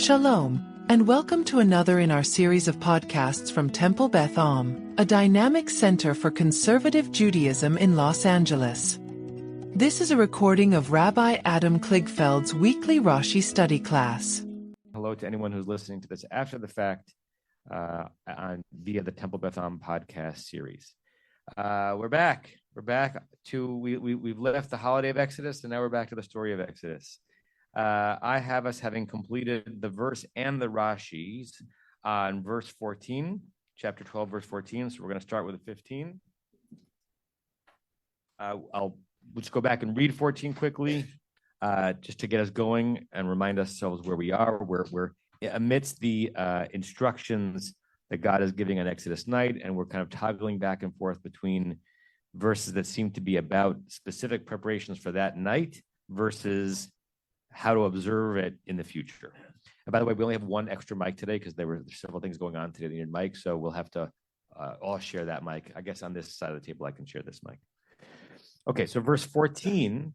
Shalom, and welcome to another in our series of podcasts from Temple Beth Am, a dynamic center for conservative Judaism in Los Angeles. This is a recording of Rabbi Adam Kligfeld's weekly Rashi study class. Hello to anyone who's listening to this after the fact via the Temple Beth Am podcast series. We're back. We've left the holiday of Exodus, and now we're back to the story of Exodus. I have us having completed the verse and the Rashis on verse 14, chapter 12, verse 14. So we're going to start with the 15. I'll just go back and read 14 quickly, just to get us going and remind ourselves where we are. We're amidst the instructions that God is giving on Exodus night, and we're kind of toggling back and forth between verses that seem to be about specific preparations for that night versus how to observe it in the future. And by the way, we only have one extra mic today because there were several things going on today that needed mic, so we'll have to all share that mic. I guess on this side of the table, I can share this mic. Okay, so verse 14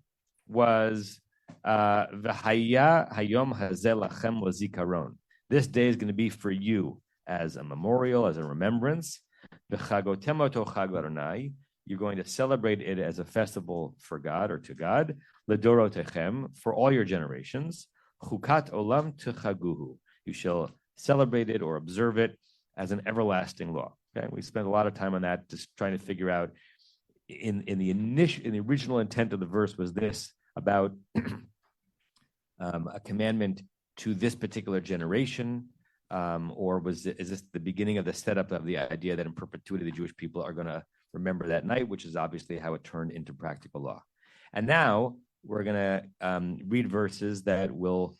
was V'haya hayom hazeh lachem lezikaron. This day is going to be for you as a memorial, as a remembrance. V'chagotem oto chag l'Adonai. You're going to celebrate it as a festival for God or to God. Ledorotechem, for all your generations. Chukat olam techaguhu. You shall celebrate it or observe it as an everlasting law. Okay, we spent a lot of time on that, just trying to figure out. In the original intent of the verse was this about a commandment to this particular generation, or is this the beginning of the setup of the idea that in perpetuity the Jewish people are going to remember that night, which is obviously how it turned into practical law. And now we're going to read verses that will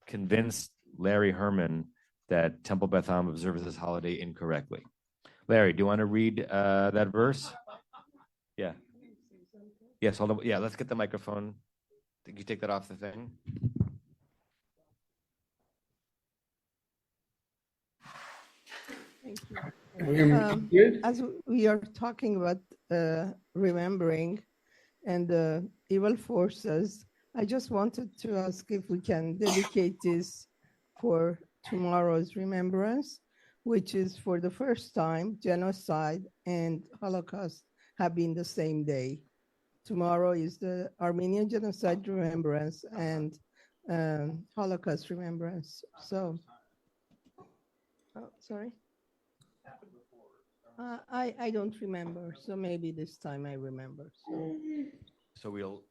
convince Larry Herman that Temple Beth Am observes this holiday incorrectly. Larry, do you want to read that verse? Yeah. Yes, hold on. Yeah, let's get the microphone. Can you take that off the thing? Thank you. As we are talking about remembering and evil forces, I just wanted to ask if we can dedicate this for tomorrow's remembrance, which is for the first time, genocide and Holocaust have been the same day. Tomorrow is the Armenian genocide remembrance and Holocaust remembrance. So, sorry? I don't remember, so maybe this time I remember. So we'll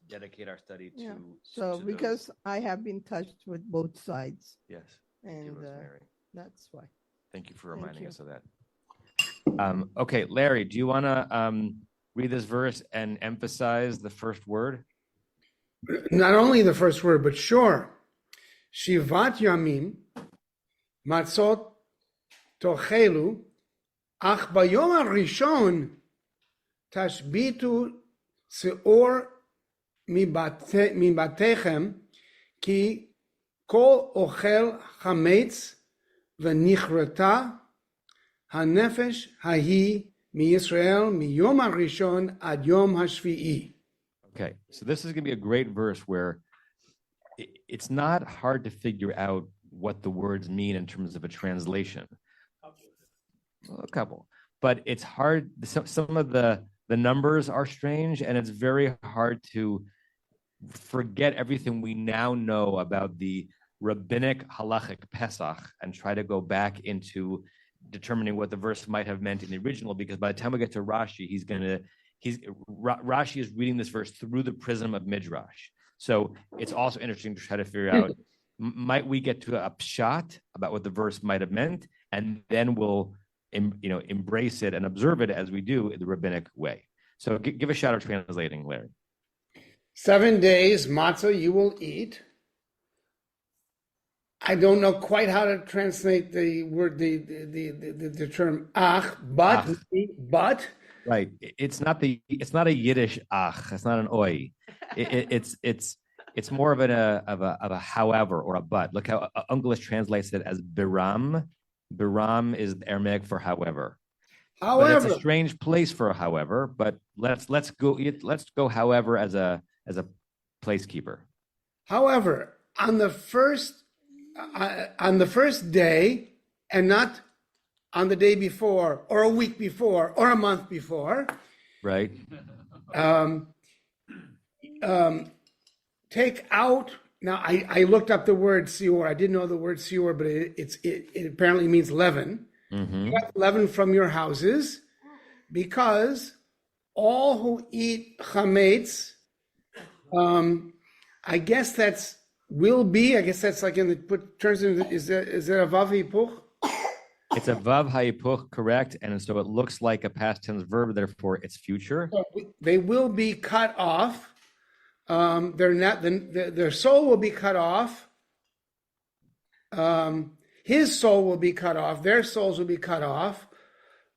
dedicate our study to. Yeah. So to because those. I have been touched with both sides. Yes. And that's why. Thank you for reminding us of that. Okay, Larry, do you want to read this verse and emphasize the first word? Not only the first word, but sure. Shivat yamim matzot tochelu ach bayom harishon tashbitu seor mibatechem ki kol ochel chametz v'nichrata hanefesh hahi miYisrael miyom harishon ad yom hashvi'i. Okay, so this is going to be a great verse where it's not hard to figure out what the words mean in terms of a translation. A couple, but it's hard. Some of the numbers are strange, and it's very hard to forget everything we now know about the rabbinic halachic Pesach and try to go back into determining what the verse might have meant in the original, because by the time we get to Rashi, Rashi is reading this verse through the prism of Midrash. So it's also interesting to try to figure out, might we get to a pshat about what the verse might have meant, and then we'll embrace it and observe it as we do in the rabbinic way. So give a shout out translating, Larry. 7 days matzah you will eat. I don't know quite how to translate the word, the term ach, but. Right. It's not a Yiddish ach. It's not an oi. It's more of a however or a but. Look how English translates it as biram. Biram is Aramaic for however. But it's a strange place for a however. But let's go however as a placekeeper. However, on the first on the first day and not on the day before or a week before or a month before. Right. Take out. Now, I looked up the word sior. I didn't know the word sior, but it apparently means leaven. Mm-hmm. You got leaven from your houses, because all who eat chametz, I guess that's will be. I guess that's like in the turns into is there a vav hipuch? It's a vav hayipuch, correct, and so it looks like a past tense verb. Therefore, it's future. So they will be cut off. They're not. Their soul will be cut off. His soul will be cut off. Their souls will be cut off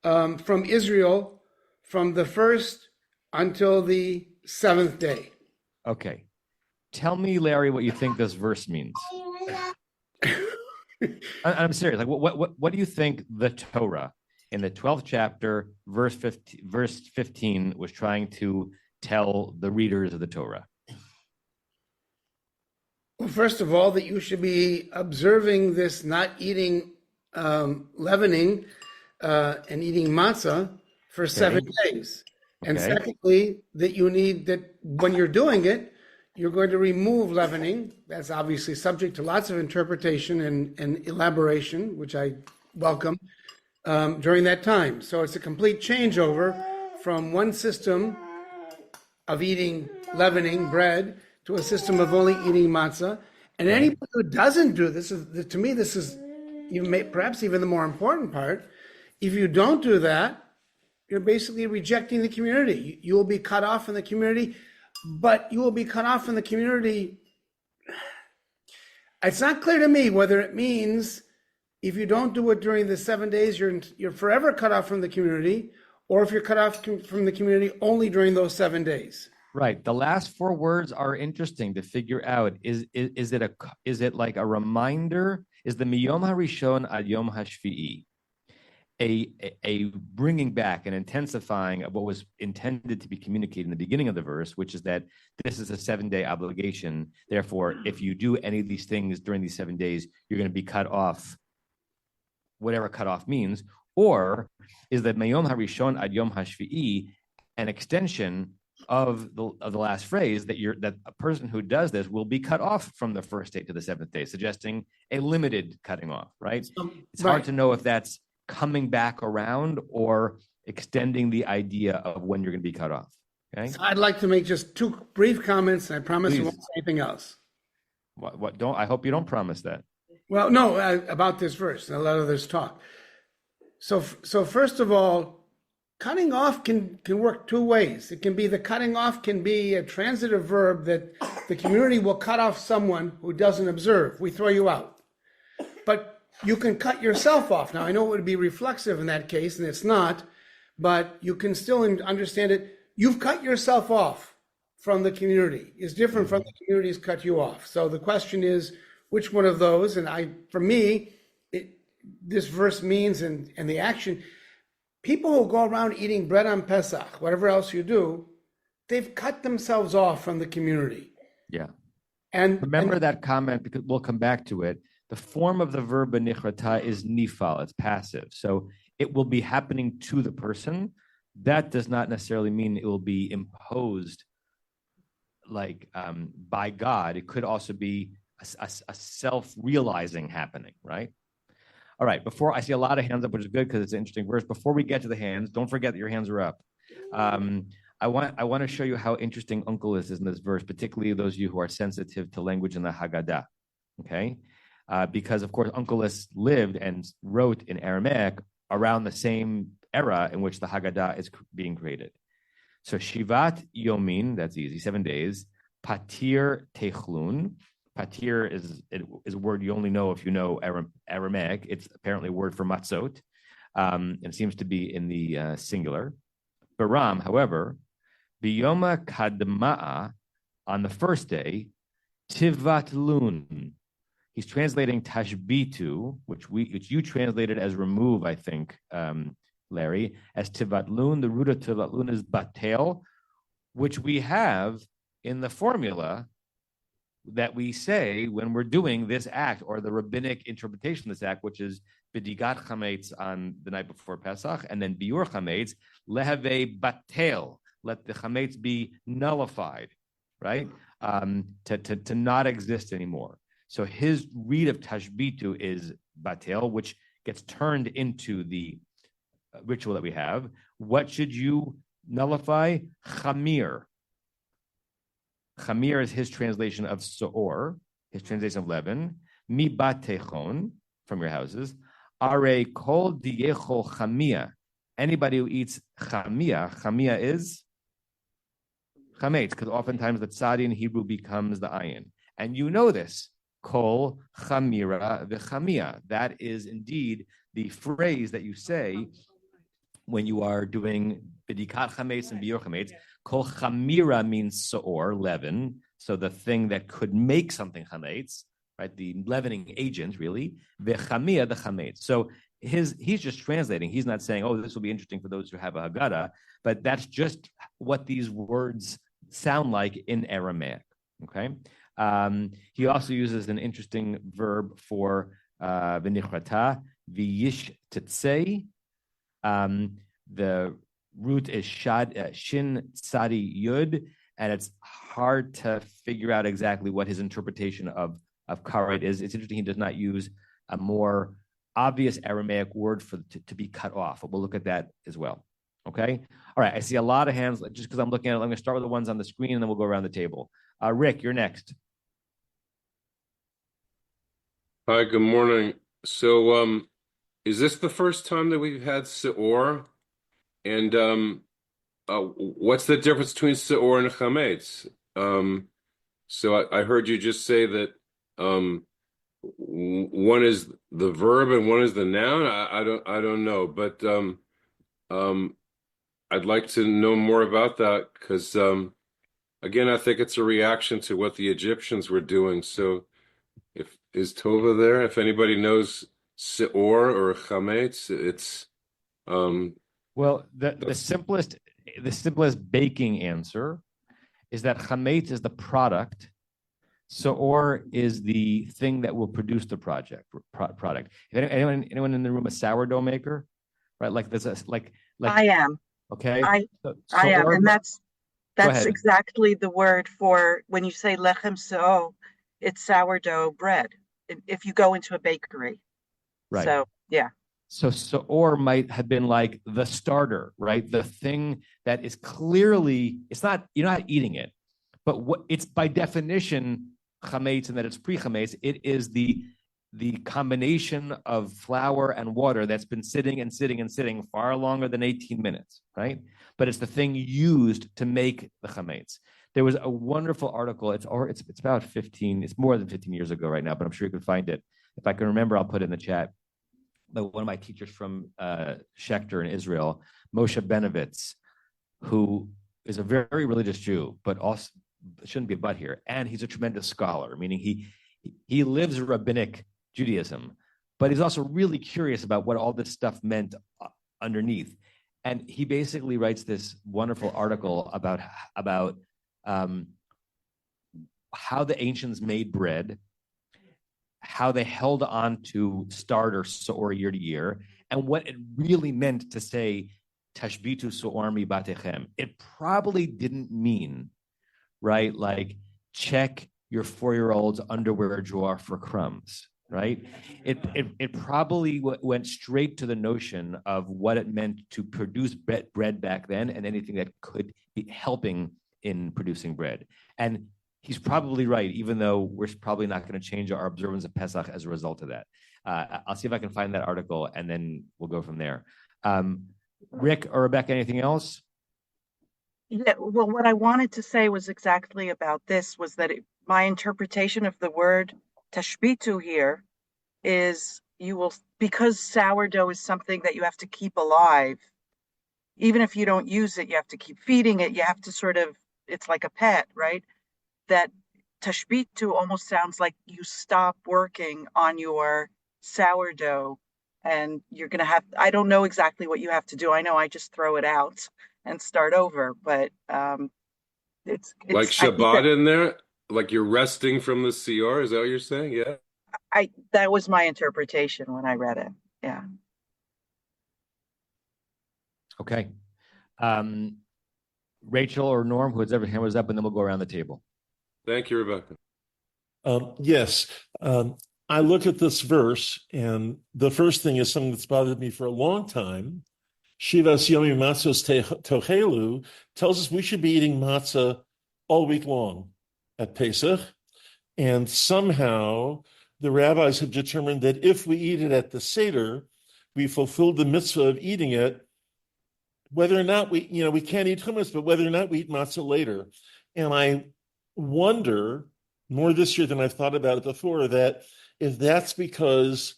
from Israel from the first until the seventh day. Okay. Tell me, Larry, what you think this verse means. I'm serious. Like, what do you think the Torah in the 12th chapter, verse 15, was trying to tell the readers of the Torah? Well, first of all, that you should be observing this, not eating leavening and eating matzah for 7 days. And secondly, that you need that when you're doing it, you're going to remove leavening. That's obviously subject to lots of interpretation and elaboration, which I welcome, during that time. So it's a complete changeover from one system of eating leavening bread to a system of only eating matzah. And anybody who doesn't do this, to me, this is perhaps even the more important part. If you don't do that, you're basically rejecting the community. You will be cut off from the community, but you will be cut off from the community. It's not clear to me whether it means if you don't do it during the 7 days, you're forever cut off from the community, or if you're cut off from the community only during those 7 days. Right. The last 4 words are interesting to figure out. Is it like a reminder? Is the miyom harishon ad yom hashvi'i a bringing back and intensifying of what was intended to be communicated in the beginning of the verse, which is that this is a 7-day obligation. Therefore, if you do any of these things during these 7 days, you're going to be cut off, whatever cut off means. Or is that miyom harishon ad yom hashvi'i an extension of the last phrase that a person who does this will be cut off from the first day to the 7th day, suggesting a limited cutting off, right? It's hard to know if that's coming back around or extending the idea of when you're going to be cut off. Okay. So I'd like to make just 2 brief comments, and I promise I won't say anything else. What don't I hope you don't promise that. Well, no, about this verse and a lot of this talk. So first of all, cutting off can work 2 ways. It can be the cutting off can be a transitive verb that the community will cut off someone who doesn't observe. We throw you out. But you can cut yourself off. Now, I know it would be reflexive in that case, and it's not, but you can still understand it. You've cut yourself off from the community. It's different from the community's cut you off. So the question is, which one of those? And for me, this verse means, and the action, people who go around eating bread on Pesach, whatever else you do, they've cut themselves off from the community. Yeah. And remember that comment, because we'll come back to it. The form of the verb benichrata is nifal, it's passive. So it will be happening to the person. That does not necessarily mean it will be imposed by God. It could also be a self-realizing happening, right? All right, before I see a lot of hands up, which is good because it's an interesting verse. Before we get to the hands, don't forget that your hands are up. I want to show you how interesting Onkelos is in this verse, particularly those of you who are sensitive to language in the Haggadah, okay? Because, of course, Onkelos lived and wrote in Aramaic around the same era in which the Haggadah is being created. So, Shivat Yomin, that's easy, 7 days. Patir Techlun. Patir is a word you only know if you know Aramaic. It's apparently a word for matzot. It seems to be in the singular. Baram, however, Biyoma Kadma'a, on the first day, Tivatlun. He's translating tashbitu, which you translated as remove, I think, Larry, as tivatlun. The root of tivatlun is batel, which we have in the formula that we say when we're doing this act, or the rabbinic interpretation of this act, which is B'digat Chametz on the night before Pesach, and then Biur Chametz, Lehave Batel, let the Chametz be nullified, right? To not exist anymore. So his read of Tashbitu is Batel, which gets turned into the ritual that we have. What should you nullify? Chamir. Chamir is his translation of Soor, his translation of leaven. Mi batechon, from your houses. Are kol diechol chamia. Anybody who eats chamia is chametz, because oftentimes the tzadi in Hebrew becomes the ayin. And you know this, kol chamira v'chamia. That is indeed the phrase that you say when you are doing b'dikat chametz and biur chametz. Kol chamira means soor, leaven, so the thing that could make something chametz, right? The leavening agent, really. V'chamia, the chametz. So he's just translating. He's not saying, oh, this will be interesting for those who have a Haggadah, but that's just what these words sound like in Aramaic. Okay. He also uses an interesting verb for v'nichrata, v'yish tetzei. The root is shin tzadi yud, and it's hard to figure out exactly what his interpretation of karet is. It's interesting he does not use a more obvious Aramaic word for to be cut off. But we'll look at that as well. Okay. All right. I see a lot of hands. Just because I'm looking at it, I'm going to start with the ones on the screen, and then we'll go around the table. Rick, you're next. Hi. Good morning. So, is this the first time that we've had Seor? And what's the difference between Seor and Chametz? So I heard you just say that one is the verb and one is the noun. I don't know, but I'd like to know more about that, because again, I think it's a reaction to what the Egyptians were doing. So is Tova there? If anybody knows Seor or Chametz, it's well, the simplest baking answer is that chametz is the product, soor is the thing that will produce the product. Anyone in the room a sourdough maker, right? Like I am. Okay. I am, and that's exactly the word for when you say lechem seor. It's sourdough bread. If you go into a bakery, right? So yeah. So Seor might have been like the starter, right? The thing that is clearly, you're not eating it, but what it's by definition chametz, and that it's pre-chametz. It is the combination of flour and water that's been sitting and sitting and sitting far longer than 18 minutes, right? But it's the thing used to make the chametz. There was a wonderful article. It's about 15. It's more than 15 years ago right now, but I'm sure you can find it. If I can remember, I'll put it in the chat. But one of my teachers from Schechter in Israel, Moshe Benovitz, who is a very religious Jew, but also shouldn't be a but here. And he's a tremendous scholar, meaning he lives rabbinic Judaism, but he's also really curious about what all this stuff meant underneath. And he basically writes this wonderful article about how the ancients made bread, how they held on to starter soor year to year, and what it really meant to say tashbitu soor mi batechem. It probably didn't mean, right, like check your 4-year-old's underwear drawer for crumbs, right? It probably went straight to the notion of what it meant to produce bread back then, and anything that could be helping in producing bread. And he's probably right, even though we're probably not going to change our observance of Pesach as a result of that. I'll see if I can find that article, and then we'll go from there. Rick or Rebecca, anything else? Yeah, well, what I wanted to say was exactly about this, was that my interpretation of the word tashbitu here is because sourdough is something that you have to keep alive. Even if you don't use it, you have to keep feeding it. You have to it's like a pet, right? That tashbitu almost sounds like you stop working on your sourdough, and you're going to I don't know exactly what you have to do. I know I just throw it out and start over, but it's like Shabbat in there. like you're resting from the CR? Is that what you're saying? Yeah. That was my interpretation when I read it. Yeah. Okay. Rachel or Norm, who's ever hand was up, and then we'll go around the table. Thank you, Rebecca. Yes. I look at this verse, and the first thing is something that's bothered me for a long time. Shivas Yomi Matzos Tochelu tells us we should be eating matzah all week long at Pesach. And somehow the rabbis have determined that if we eat it at the Seder, we fulfilled the mitzvah of eating it, whether or not we can't eat hummus, but whether or not we eat matzah later. And I wonder, more this year than I've thought about it before, that if that's because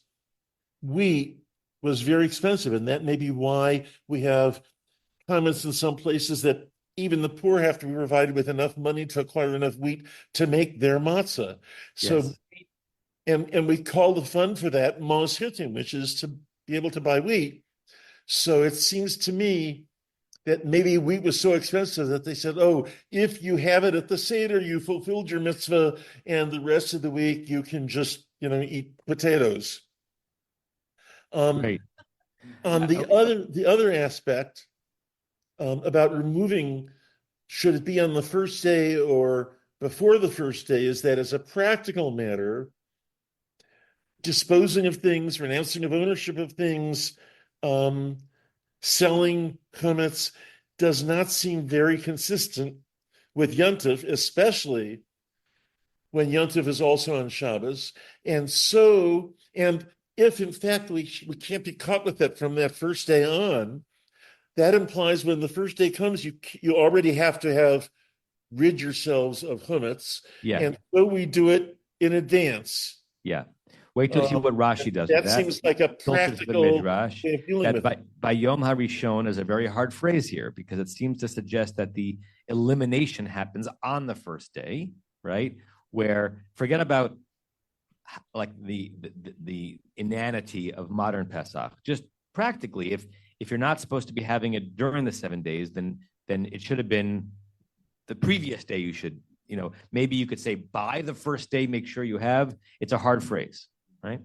wheat was very expensive, and that may be why we have comments in some places that even the poor have to be provided with enough money to acquire enough wheat to make their matzah. So, yes. and we call the fund for that mos hitim, which is to be able to buy wheat. So it seems to me that maybe wheat was so expensive that they said, oh, if you have it at the Seder, you fulfilled your mitzvah, and the rest of the week you can just, eat potatoes. Great. On the other aspect about removing, should it be on the first day or before the first day, is that as a practical matter, disposing of things, renouncing of ownership of things, selling chametz does not seem very consistent with Yontif, especially when Yontif is also on Shabbos. And if in fact we can't be caught with that from that first day on, that implies when the first day comes, you already have to have rid yourselves of chametz. Yeah. And so we do it in advance. Yeah. Wait till you see what Rashi does. That seems like a practical midrash. Way of dealing with it. By Yom HaRishon is a very hard phrase here because it seems to suggest that the elimination happens on the first day, right? Where forget about like the inanity of modern Pesach. Just practically, if you're not supposed to be having it during the 7 days, then it should have been the previous day. You should, maybe you could say by the first day, make sure you have. It's a hard phrase. Right.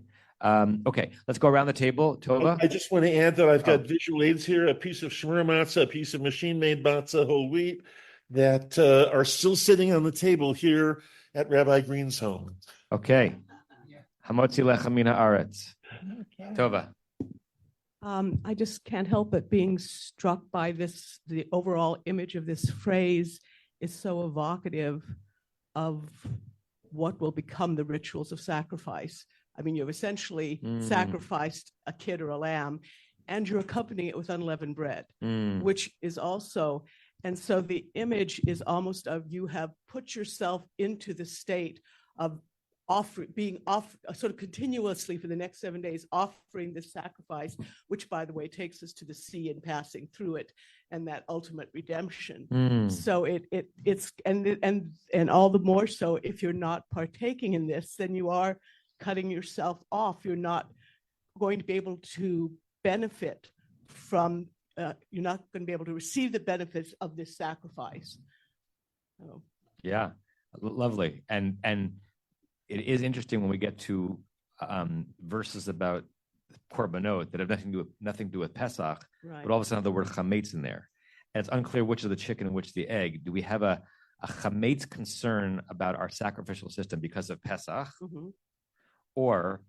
Okay, let's go around the table. Tova? I just want to add that I've got visual aids here, a piece of shmur matzah, a piece of machine-made matzah, whole wheat, that are still sitting on the table here at Rabbi Green's home. Okay. Hamotzi lechem min haaretz. Tova. I just can't help but being struck by the overall image of this phrase is so evocative of what will become the rituals of sacrifice. I mean, you've essentially sacrificed a kid or a lamb, and you're accompanying it with unleavened bread, which is also, and so the image is almost of you have put yourself into the state of being sort of continuously for the next 7 days, offering this sacrifice, which, by the way, takes us to the sea and passing through it, and that ultimate redemption. So it's and all the more so if you're not partaking in this, then you are cutting yourself off. You're not going to be able to benefit from. You're not going to be able to receive the benefits of this sacrifice. So. Yeah, lovely, and it is interesting when we get to verses about korbanot that have nothing to do with Pesach, right. But all of a sudden have the word chametz in there, and it's unclear which is the chicken and which is the egg. Do we have a chametz concern about our sacrificial system because of Pesach, or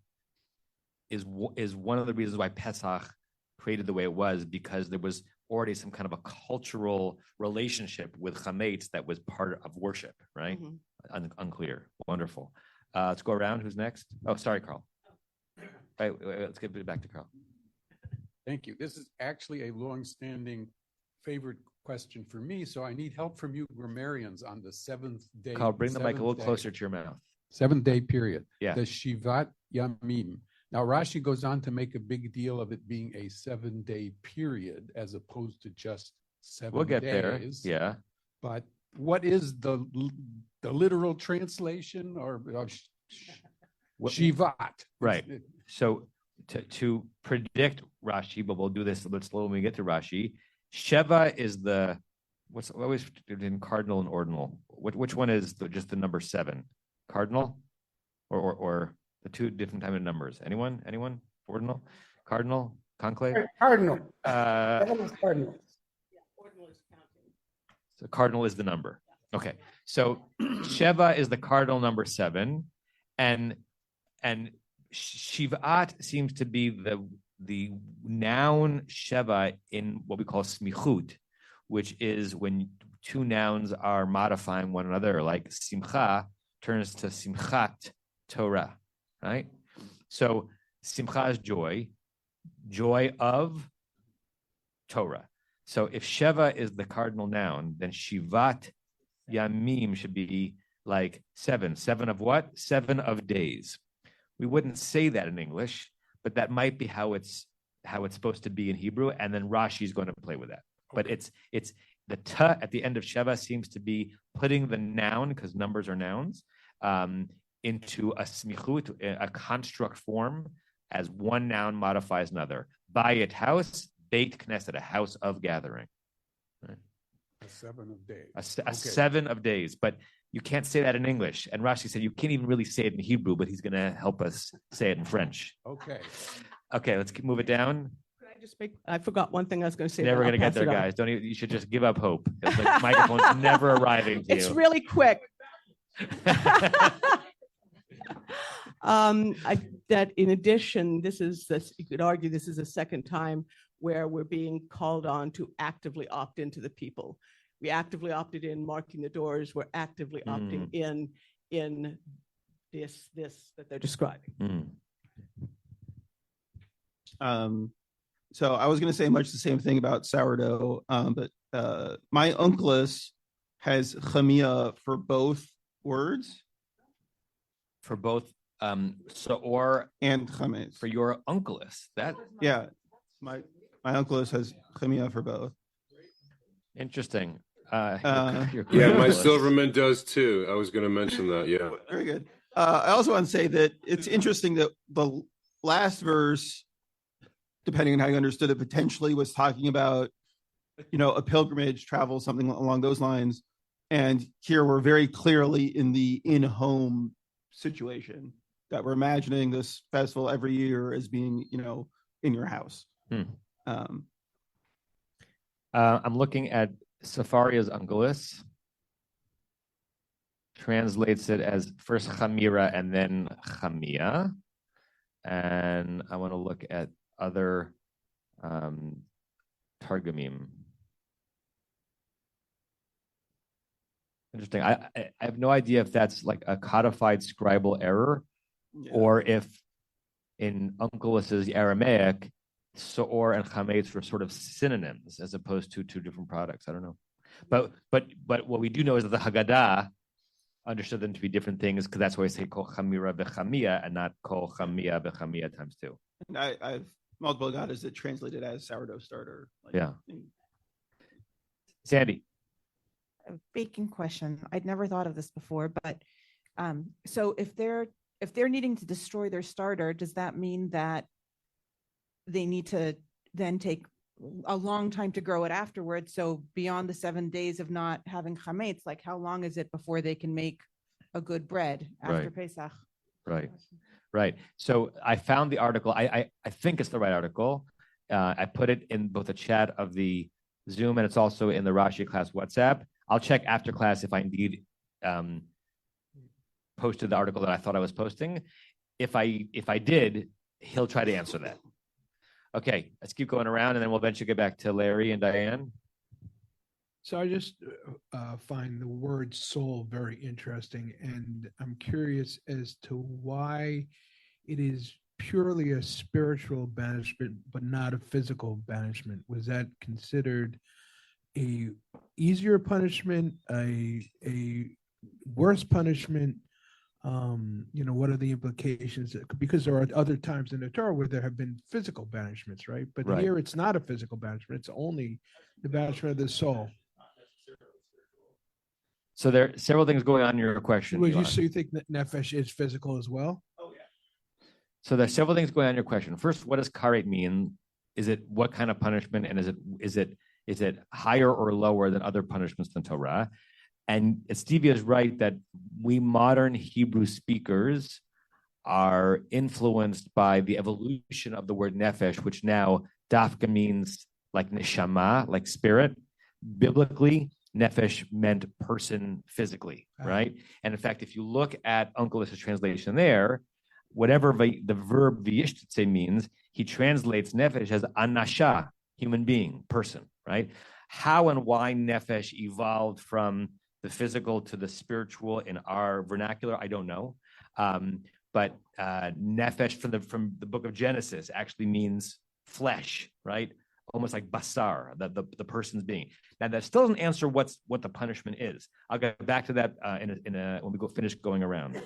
is one of the reasons why Pesach created the way it was because there was already some kind of a cultural relationship with chametz that was part of worship, right? Unclear. Wonderful. Let's go around. Who's next? Oh, sorry, Carl. Wait, let's give it back to Carl. Thank you. This is actually a long-standing favorite question for me, so I need help from you grammarians on the seventh day. Carl, bring the mic a little closer to your mouth. 7-day period. Yeah. The Shivat Yamim. Now, Rashi goes on to make a big deal of it being a 7-day period as opposed to just 7 days. We'll get there. Yeah. But what is the literal translation or Shivat? Right. So to predict Rashi, but we'll do this a little slow when we get to Rashi. Sheva is the what's always in cardinal and ordinal? Which one is just the number 7? Cardinal, or the two different type of numbers? Anyone? Ordinal, cardinal, conclave. Cardinal. Cardinal. So cardinal is the number. Okay, so Sheva is the cardinal number 7, and Shivat seems to be the noun Sheva in what we call smichut, which is when two nouns are modifying one another, like simcha turns to simchat Torah, right? So simcha is joy of Torah. So if Sheva is the cardinal noun, then Shivat Yamim should be like 7. 7 of what? 7 of days. We wouldn't say that in English, but that might be how it's supposed to be in Hebrew, and then Rashi is going to play with that. But it's the ta at the end of Sheva seems to be putting the noun, because numbers are nouns, into a smichut, a construct form, as one noun modifies another. Bayit, house; Beit Knesset, a house of gathering. Right? A 7 of days. A 7 of days, but you can't say that in English. And Rashi said you can't even really say it in Hebrew, but he's going to help us say it in French. Okay. Okay, let's move it down. I forgot one thing I was going to say. Never going to get there, guys. Don't even, you should just give up hope. The microphone's never arriving to you. It's really quick. That in addition, you could argue this is a second time where we're being called on to actively opt into the people. We actively opted in marking the doors. We're actively opting in this that they're describing. So I was going to say much the same thing about sourdough, but my uncleus has chamia for both words. For both Saor and chametz. For your uncleus, yeah, my uncleus has chamia for both. Interesting. Yeah, my Silverman does too. I was going to mention that. Yeah, very good. I also want to say that it's interesting that the last verse, depending on how you understood it, potentially was talking about, a pilgrimage, travel, something along those lines. And here we're very clearly in the in-home situation, that we're imagining this festival every year as being, in your house. I'm looking at Safaria's Uncleus. Translates it as first Chamira and then Chamia. And I want to look at other Targumim. Interesting. I have no idea if that's like a codified scribal error, or if in Uncleus's Aramaic, Saor and Chametz were sort of synonyms as opposed to two different products. I don't know. But what we do know is that the Haggadah understood them to be different things, because that's why I say kol chamira bechamia and not kol chamia bechamia times 2. And I've multiple Haggadahs that translated as sourdough starter. Sandy. A baking question. I'd never thought of this before, but so if they're needing to destroy their starter, does that mean that they need to then take a long time to grow it afterwards? So beyond the 7 days of not having chametz, like how long is it before they can make a good bread after Pesach? Right. So I found the article. I think it's the right article. I put it in both the chat of the Zoom, and it's also in the Rashi Class WhatsApp. I'll check after class if I indeed posted the article that I thought I was posting. If I did, he'll try to answer that. Okay, let's keep going around, and then we'll eventually get back to Larry and Diane. So I just find the word soul very interesting, and I'm curious as to why it is purely a spiritual banishment, but not a physical banishment. Was that considered a easier punishment, a worse punishment? What are the implications? Because there are other times in the Torah where there have been physical banishments, right? But here it's not a physical banishment. It's only the banishment of the soul. So there are several things going on in your question. So you think that nefesh is physical as well? Oh, yeah. So there's several things going on in your question. First, what does karet mean? Is it what kind of punishment? And is Is it higher or lower than other punishments than Torah? And Stevie is right that we modern Hebrew speakers are influenced by the evolution of the word nefesh, which now dafka means like neshama, like spirit. Biblically, nefesh meant person physically, right? And in fact, if you look at Uncle Issa's translation there, whatever the verb v'yishtitze means, he translates nefesh as anasha, human being, person, right? How and why nefesh evolved from the physical to the spiritual in our vernacular, I don't know. But nefesh from the book of Genesis actually means flesh, right? Almost like basar, the person's being. Now that still doesn't answer what the punishment is. I'll get back to that when we finish going around.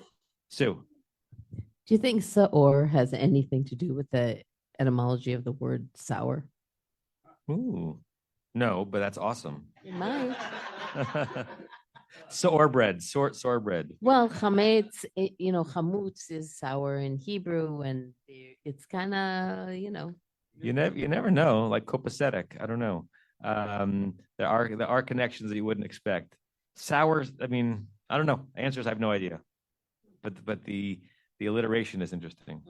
Sue. Do you think Saor has anything to do with the etymology of the word sour? Ooh, no, but that's awesome. It might. Sour bread, sour bread. Well, chametz, chamutz is sour in Hebrew, and it's kind of, You never know, like copacetic. I don't know. There are connections that you wouldn't expect. Sours, I mean, I don't know. Answers, I have no idea. But the alliteration is interesting.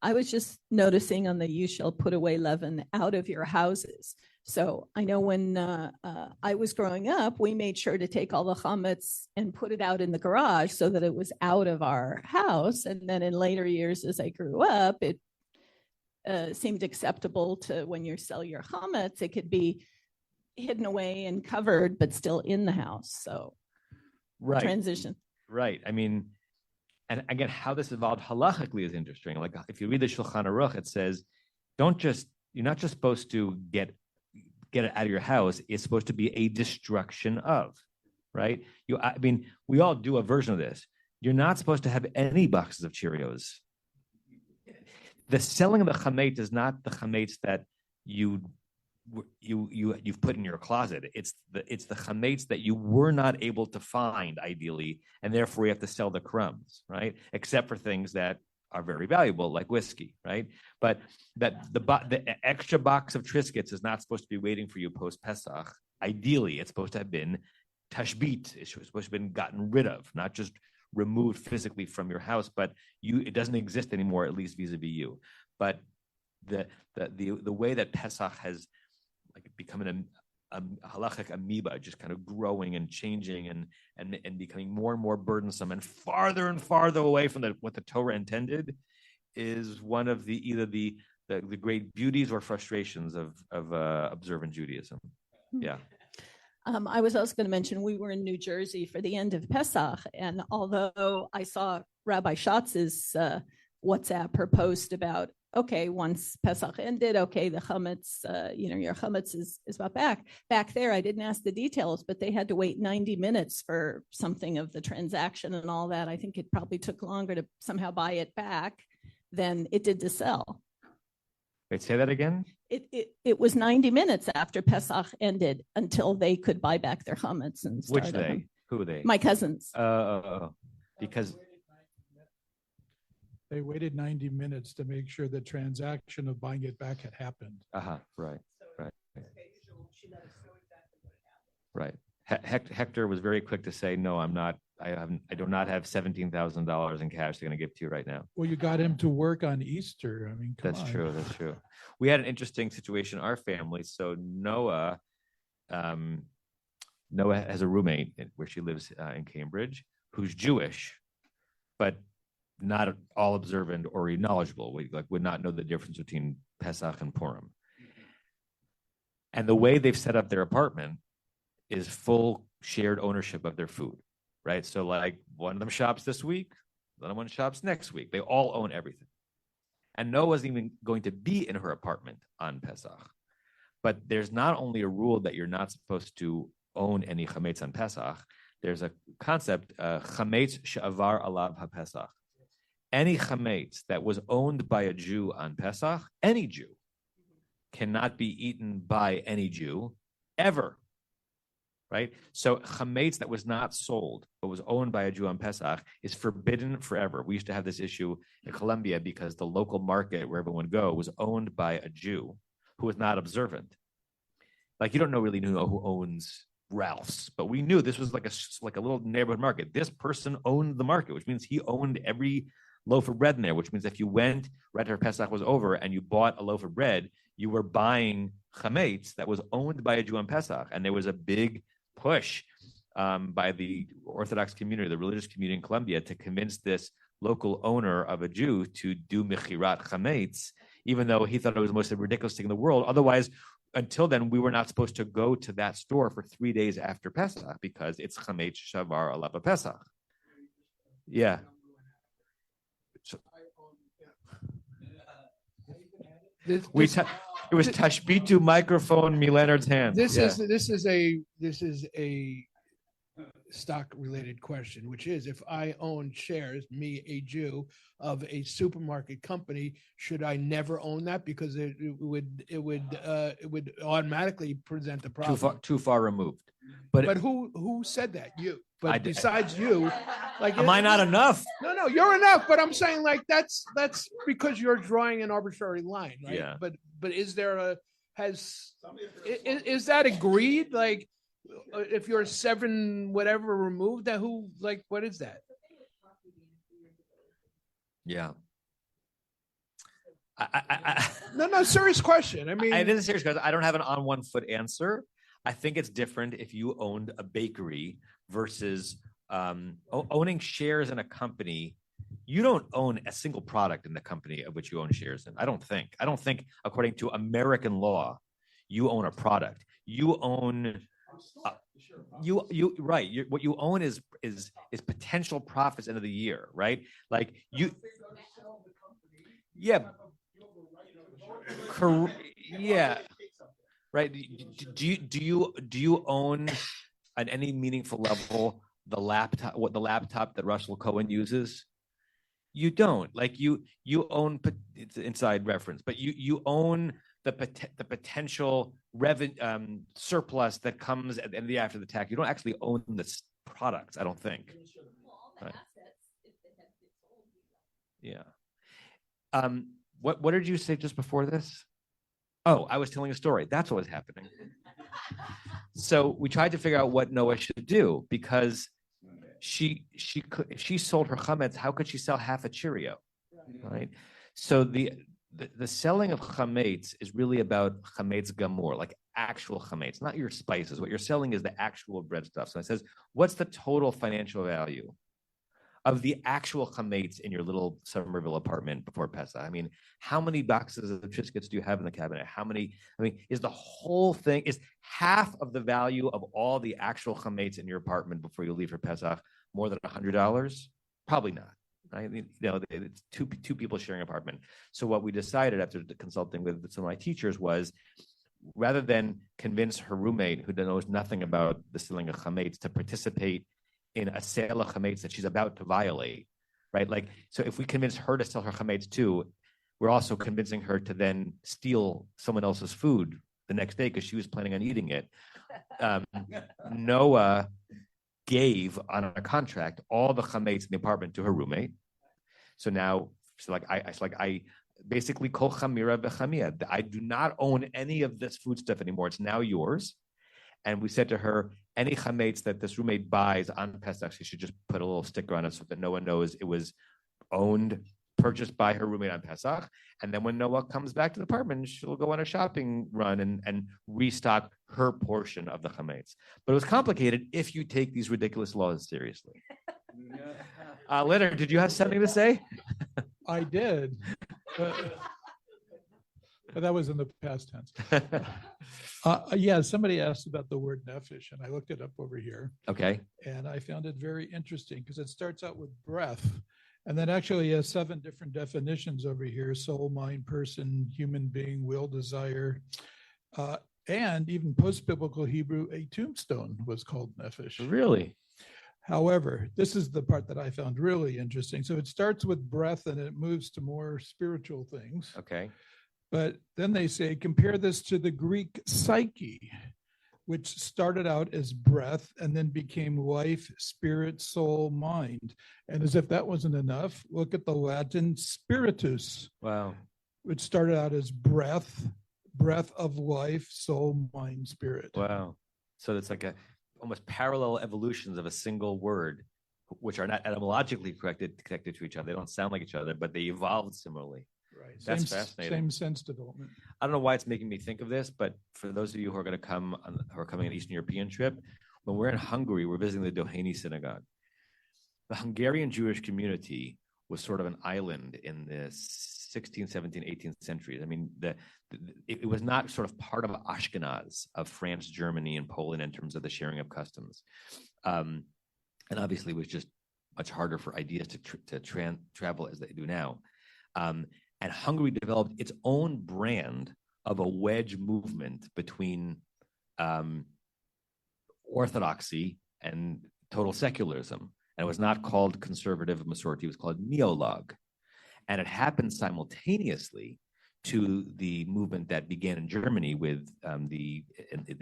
I was just noticing on the "you shall put away leaven out of your houses." So I know when I was growing up, we made sure to take all the chametz and put it out in the garage so that it was out of our house. And then in later years, as I grew up, it seemed acceptable to, when you sell your chametz, it could be hidden away and covered, but still in the house. So right. Transition. Right. I mean, and again, how this evolved halachically is interesting. Like if you read the Shulchan Aruch, it says, you're not just supposed to get it out of your house. It's supposed to be a destruction of, right? I mean, we all do a version of this. You're not supposed to have any boxes of Cheerios. The selling of the chametz is not the chametz that you've put in your closet. It's the chametz that you were not able to find ideally, and therefore you have to sell the crumbs, right? Except for things that are very valuable, like whiskey, right? But that the extra box of Triscuits is not supposed to be waiting for you post Pesach. Ideally, it's supposed to have been tashbit. It's supposed to have been gotten rid of, not just removed physically from your house, but it doesn't exist anymore, at least vis-a-vis you. But the way that Pesach has become a halachic amoeba, just kind of growing and changing and becoming more and more burdensome and farther away from what the Torah intended, is one of either the great beauties or frustrations of observant Judaism. Yeah. I was also going to mention we were in New Jersey for the end of Pesach, and although I saw Rabbi Schatz's WhatsApp her post about, okay, once Pesach ended, okay, the chametz, your chametz is about back. Back there, I didn't ask the details, but they had to wait 90 minutes for something of the transaction and all that. I think it probably took longer to somehow buy it back than it did to sell. Wait, say that again? It was 90 minutes after Pesach ended until they could buy back their chametz and start. Which they? Who are they? My cousins. Because they waited 90 minutes to make sure the transaction of buying it back had happened. Right. Right. Hector was very quick to say, no, I'm not. I do not have $17,000 in cash they're going to give to you right now. Well, you got him to work on Easter. I mean, That's true. We had an interesting situation in our family. So Noah has a roommate where she lives in Cambridge who's Jewish, but not at all observant or knowledgeable. We would not know the difference between Pesach and Purim. And the way they've set up their apartment is full shared ownership of their food, right? So like one of them shops this week, the other one shops next week. They all own everything. And Noah wasn't even going to be in her apartment on Pesach. But there's not only a rule that you're not supposed to own any chametz on Pesach, there's a concept, chametz she'avar alav ha-Pesach. Any chametz that was owned by a Jew on Pesach, any Jew, cannot be eaten by any Jew ever. Right? So chametz that was not sold but was owned by a Jew on Pesach is forbidden forever. We used to have this issue in Colombia because the local market where everyone would go was owned by a Jew who was not observant. Like you don't really know who owns Ralph's, but we knew this was like a little neighborhood market. This person owned the market, which means he owned every loaf of bread in there, which means if you went right after Pesach was over and you bought a loaf of bread, you were buying chametz that was owned by a Jew on Pesach. And there was a big push by the Orthodox community, the religious community in Colombia, to convince this local owner of a Jew to do mechirat chametz, even though he thought it was the most ridiculous thing in the world. Otherwise, until then, we were not supposed to go to that store for 3 days after Pesach because it's chametz shavar alapa Pesach. Yeah. It was Tashbitu microphone Milenard's hand. This is a stock related question, which is if I own shares, me a Jew, of a supermarket company, should I never own that because it would automatically present a problem? Too far removed. But who said that? You. But besides you, like, am I not enough? No, you're enough. But I'm saying like that's because you're drawing an arbitrary line, right? Yeah. But is there is that agreed? Like, if you're 7 whatever removed, that who, like, what is that? Yeah. No, serious question. I mean, it is a serious question. I don't have an on one foot answer. I think it's different if you owned a bakery versus owning shares in a company. You don't own a single product in the company of which you own shares in. I don't think according to American law, you own a product. You own what you own is potential profits end of the year, right? Like you, yeah, yeah, right. Do you own at any meaningful level the laptop that Russell Cohen uses? You don't. Like you own, it's an inside reference, but you own the potential revenue surplus that comes at the end of the after the tax. You don't actually own the products, I don't think. Right. Yeah. What did you say just before this? Oh, I was telling a story. That's what was happening. So we tried to figure out what Noah should do because if she sold her chametz, how could she sell half a Cheerio, right? So the selling of chametz is really about chametz gamur, like actual chametz, not your spices. What you're selling is the actual bread stuff. So it says, what's the total financial value of the actual chametz in your little Somerville apartment before Pesach? I mean, how many boxes of Triscuits do you have in the cabinet? Is the whole thing, is half of the value of all the actual chametz in your apartment before you leave for Pesach more than $100? Probably not. Right? It's two people sharing an apartment. So what we decided after consulting with some of my teachers was, rather than convince her roommate who knows nothing about the selling of chametz to participate in a sale of chametz that she's about to violate, right? Like, so if we convince her to sell her chametz too, we're also convincing her to then steal someone else's food the next day because she was planning on eating it. Noah gave on a contract all the chametz in the apartment to her roommate. So now, I basically kol chamira v'chamia. I do not own any of this food stuff anymore. It's now yours. And we said to her, any chametz that this roommate buys on Pesach, she should just put a little sticker on it so that no one knows it was purchased by her roommate on Pesach. And then when Noah comes back to the apartment, she'll go on a shopping run and restock her portion of the chametz. But it was complicated if you take these ridiculous laws seriously. Leonard, did you have something to say? I did. But that was in the past tense. Yeah, somebody asked about the word nefesh, and I looked it up over here. Okay. And I found it very interesting because it starts out with breath, and then actually has 7 different definitions over here: soul, mind, person, human being, will, desire, and even post-biblical Hebrew, a tombstone was called nefesh. Really? However, this is the part that I found really interesting. So it starts with breath and it moves to more spiritual things. Okay. But then they say, compare this to the Greek psyche, which started out as breath and then became life, spirit, soul, mind. And as if that wasn't enough, look at the Latin spiritus. Wow. Which started out as breath, breath of life, soul, mind, spirit. Wow. So it's like almost parallel evolutions of a single word, which are not etymologically connected to each other. They don't sound like each other, but they evolved similarly. Right. That's fascinating. Same sense development. I don't know why it's making me think of this, but for those of you who are going to come, who are coming on an Eastern European trip, when we're in Hungary, we're visiting the Doheny synagogue. The Hungarian Jewish community was sort of an island in the 16th, 17th, 18th centuries. I mean, it was not sort of part of Ashkenaz, of France, Germany, and Poland in terms of the sharing of customs. And obviously, it was just much harder for ideas to travel as they do now. And Hungary developed its own brand of a wedge movement between orthodoxy and total secularism. And it was not called conservative Masorti, it was called neolog. And it happened simultaneously to the movement that began in Germany with the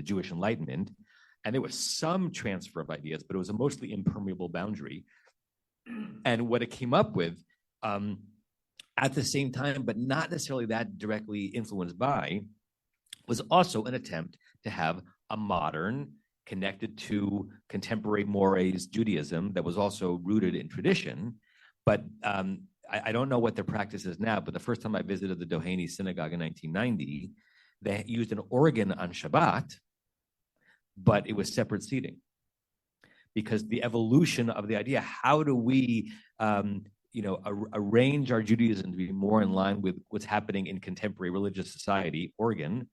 Jewish Enlightenment. And there was some transfer of ideas, but it was a mostly impermeable boundary. And what it came up with, at the same time, but not necessarily that directly influenced by, was also an attempt to have a modern, connected to contemporary mores Judaism that was also rooted in tradition. But I don't know what their practice is now, but the first time I visited the Doheny synagogue in 1990, they used an organ on Shabbat, but it was separate seating. Because the evolution of the idea, how do we arrange our Judaism to be more in line with what's happening in contemporary religious society, organ,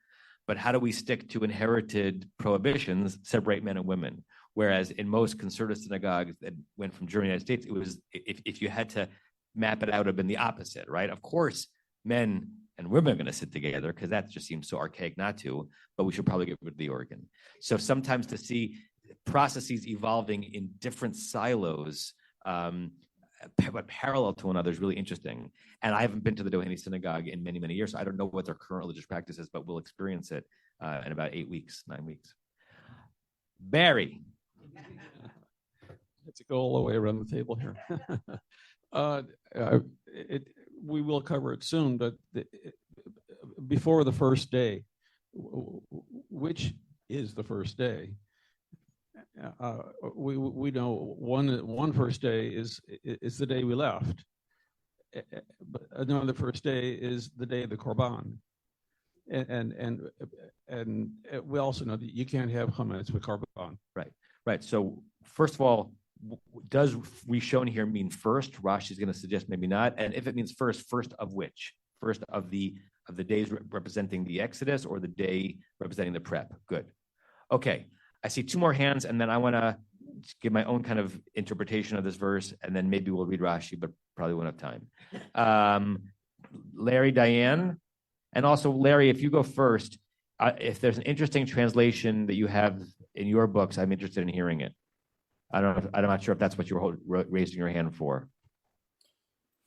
but how do we stick to inherited prohibitions, separate men and women? Whereas in most conservative synagogues that went from Germany to the United States, it was, if you had to map it out, it would have been the opposite, right? Of course, men and women are going to sit together because that just seems so archaic not to, but we should probably get rid of the organ. So sometimes to see processes evolving in different silos, but parallel to one another is really interesting. And I haven't been to the Doheny synagogue in many, many years, so I don't know what their current religious practice is, but we'll experience it in about 9 weeks. Barry. Let's go all the way around the table here. We will cover it soon, but before the first day, which is the first day? We know one first day is the day we left, but another first day is the day of the Korban, and we also know that you can't have chametz with Korban. Right. So first of all, does Rishon here mean first? Rashi is going to suggest maybe not. And if it means first of which? First of the days representing the Exodus, or the day representing the prep? Good. Okay. I see 2 more hands, and then I want to give my own kind of interpretation of this verse, and then maybe we'll read Rashi, but probably won't have time. Larry, Diane, and also Larry, if you go first, if there's an interesting translation that you have in your books, I'm interested in hearing it. I'm not sure if that's what you were raising your hand for.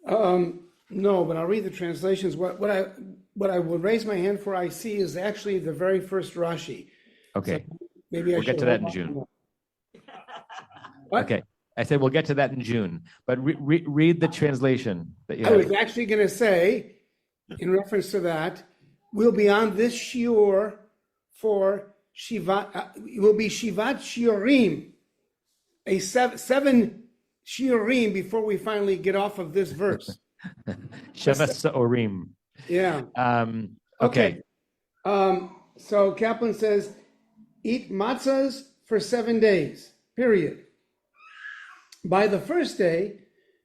No, but I'll read the translations. What I would raise my hand for, I see, is actually the very first Rashi. Okay. So maybe we'll get to that in June. What? Okay. I said we'll get to that in June, but read the translation that you have. I was actually going to say, in reference to that, we'll be on this shiur for Shivat. It will be Shivat Shiurim, a 7 shiurim before we finally get off of this verse. Shevat Sa'orim. Yeah. Okay. So Kaplan says, eat matzahs for 7 days, period. By the first day,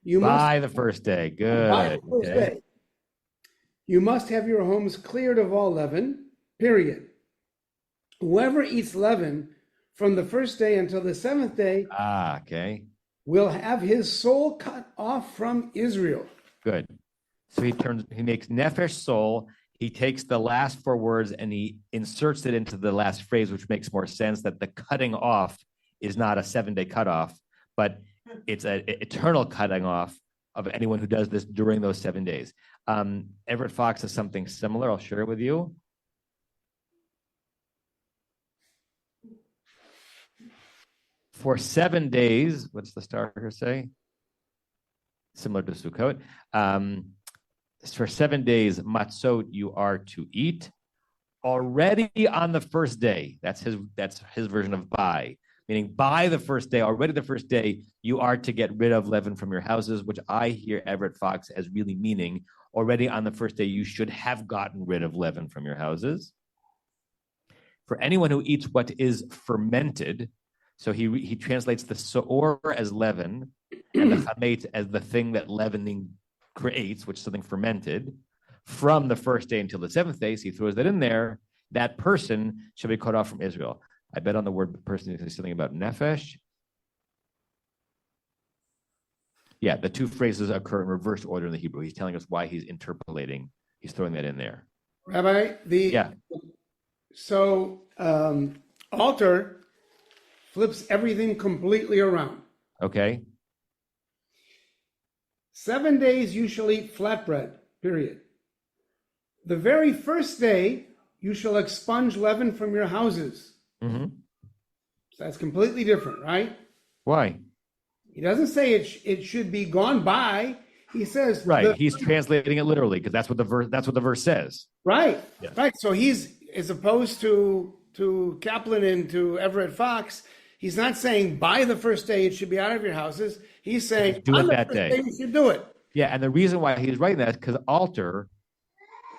good. By the first day, you must have your homes cleared of all leaven, period. Whoever eats leaven from the first day until the 7th day, will have his soul cut off from Israel. Good. So he makes nefesh soul. He takes the last 4 words and he inserts it into the last phrase, which makes more sense, that the cutting off is not a 7-day cutoff, but it's an eternal cutting off of anyone who does this during those 7 days. Everett Fox has something similar. I'll share it with you. For 7 days, what's the starter say? Similar to Sukkot. For 7 days, matzot you are to eat. already on the first day. That's his version of by, meaning by the first day, already the first day, you are to get rid of leaven from your houses, which I hear Everett Fox as really meaning already on the first day, you should have gotten rid of leaven from your houses. For anyone who eats what is fermented, so he translates the soor as leaven and the chametz as the thing that leavening creates, which is something fermented, from the first day until the seventh day. So he throws that in there. That person shall be cut off from Israel. I bet on the word person is something about nefesh. Yeah, the two phrases occur in reverse order in the Hebrew. He's telling us why he's interpolating. He's throwing that in there. Rabbi, so altar flips everything completely around. Okay. 7 days you shall eat flatbread, period. The very first day you shall expunge leaven from your houses. Mm-hmm. So that's completely different, right? Why? He doesn't say it should be gone by. He says he's translating it literally because that's what the verse says. Right. Yeah. Right. So he's, as opposed to Kaplan and to Everett Fox, he's not saying by the first day it should be out of your houses. He's saying do on it the that first day you should do it. Yeah, and the reason why he's writing that is because Alter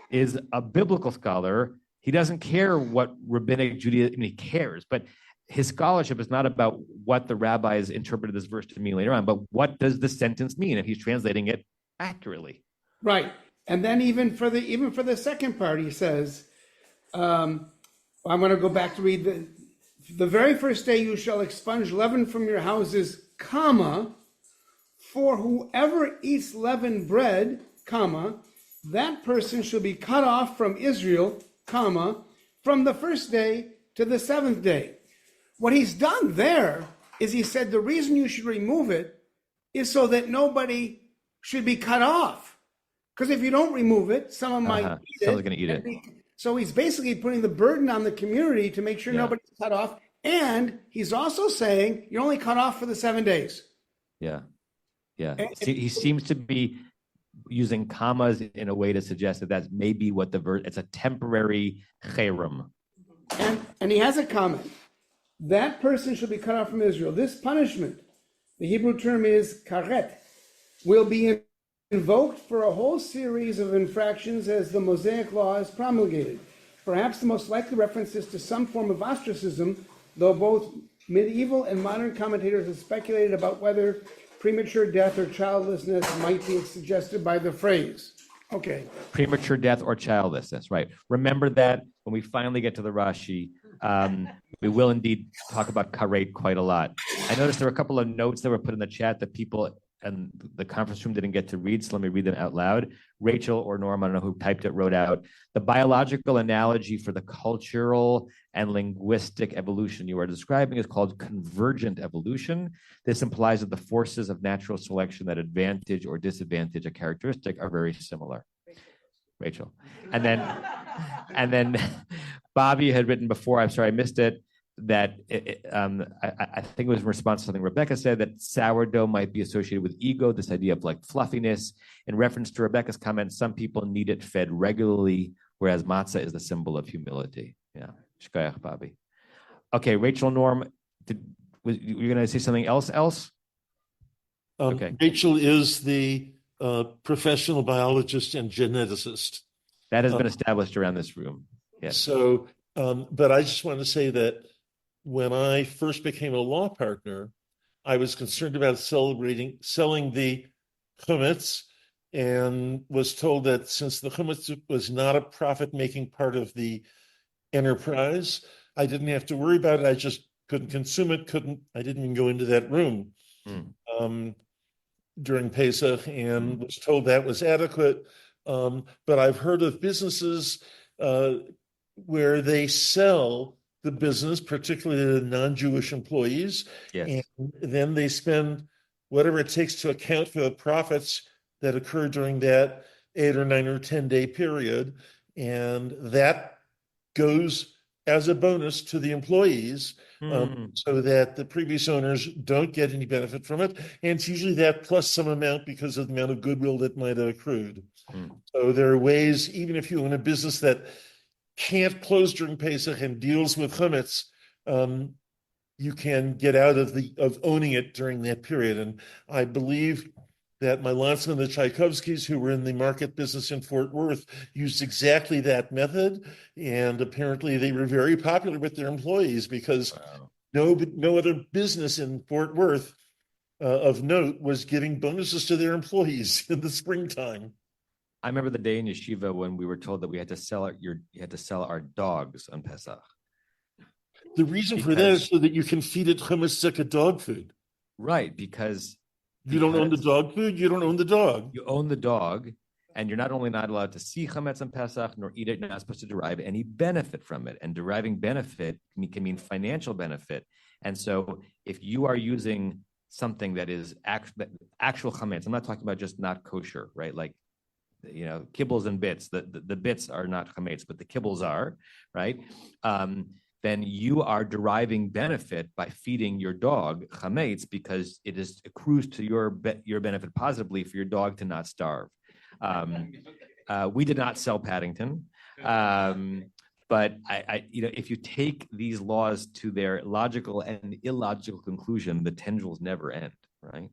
is a biblical scholar. He doesn't care what rabbinic Judaism, I mean, he cares, but his scholarship is not about what the rabbis interpreted this verse to mean later on, but what does the sentence mean if he's translating it accurately? Right. And then even for the second part, he says, I'm going to go back to read the very first day you shall expunge leaven from your houses, comma, for whoever eats leavened bread, comma, that person shall be cut off from Israel, comma, from the first day to the seventh day. What he's done there is he said the reason you should remove it is so that nobody should be cut off. Because if you don't remove it, someone might eat it. Someone's going to eat it. So he's basically putting the burden on the community to make sure nobody's cut off. And he's also saying you're only cut off for the 7 days. Yeah. Yeah. He seems to be using commas in a way to suggest that that's maybe what the verse, it's a temporary cherem. And he has a comment. That person shall be cut off from Israel. This punishment, the Hebrew term is karet, will be invoked for a whole series of infractions as the Mosaic law is promulgated. Perhaps the most likely reference is to some form of ostracism, though both medieval and modern commentators have speculated about whether premature death or childlessness might be suggested by the phrase. Okay. Premature death or childlessness, right. Remember that when we finally get to the Rashi, we will indeed talk about karet quite a lot. I noticed there were a couple of notes that were put in the chat that people and the conference room didn't get to read, so let me read them out loud. Rachel or Norm, I don't know who typed it, wrote out, the biological analogy for the cultural and linguistic evolution you are describing is called convergent evolution. This implies that the forces of natural selection that advantage or disadvantage a characteristic are very similar. Rachel. And then Bobby had written before, I'm sorry, I missed it, that I think it was in response to something Rebecca said, that sourdough might be associated with ego, this idea of like fluffiness. In reference to Rebecca's comment, some people need it fed regularly, whereas matzah is the symbol of humility. Yeah, shkayach, Bobby. Okay, Rachel, Norm, were you going to say something else? Okay. Rachel is the professional biologist and geneticist. That has been established around this room. Yes. So, but I just want to say that when I first became a law partner, I was concerned about selling the chametz, and was told that since the chametz was not a profit-making part of the enterprise, I didn't have to worry about it. I just couldn't consume it. I didn't even go into that room during Pesach, and was told that was adequate. But I've heard of businesses where they sell the business, particularly to non-Jewish employees, and then they spend whatever it takes to account for the profits that occur during that 8 or 9 or 10 day period, and that goes as a bonus to the employees, so that the previous owners don't get any benefit from it, and it's usually that plus some amount because of the amount of goodwill that might have accrued. So there are ways, even if you own a business that can't close during Pesach and deals with chametz, you can get out of owning it during that period. And I believe that my Lantzman, the Tchaikovskys, who were in the market business in Fort Worth, used exactly that method. And apparently they were very popular with their employees because no other business in Fort Worth of note was giving bonuses to their employees in the springtime. I remember the day in yeshiva when we were told that we had to sell our dogs on Pesach. The reason for that is so that you can feed it chametz dog food. Right, because you don't own the dog food, you don't own the dog. You own the dog, and you're not only not allowed to see chametz on Pesach nor eat it, you're not supposed to derive any benefit from it. And deriving benefit can mean financial benefit. And so if you are using something that is actual chametz, I'm not talking about just not kosher, right? Like, kibbles and bits. The bits are not chametz, but the kibbles are, right? Then you are deriving benefit by feeding your dog chametz because it accrues to your benefit positively for your dog to not starve. We did not sell Paddington, but if you take these laws to their logical and illogical conclusion, the tendrils never end, right?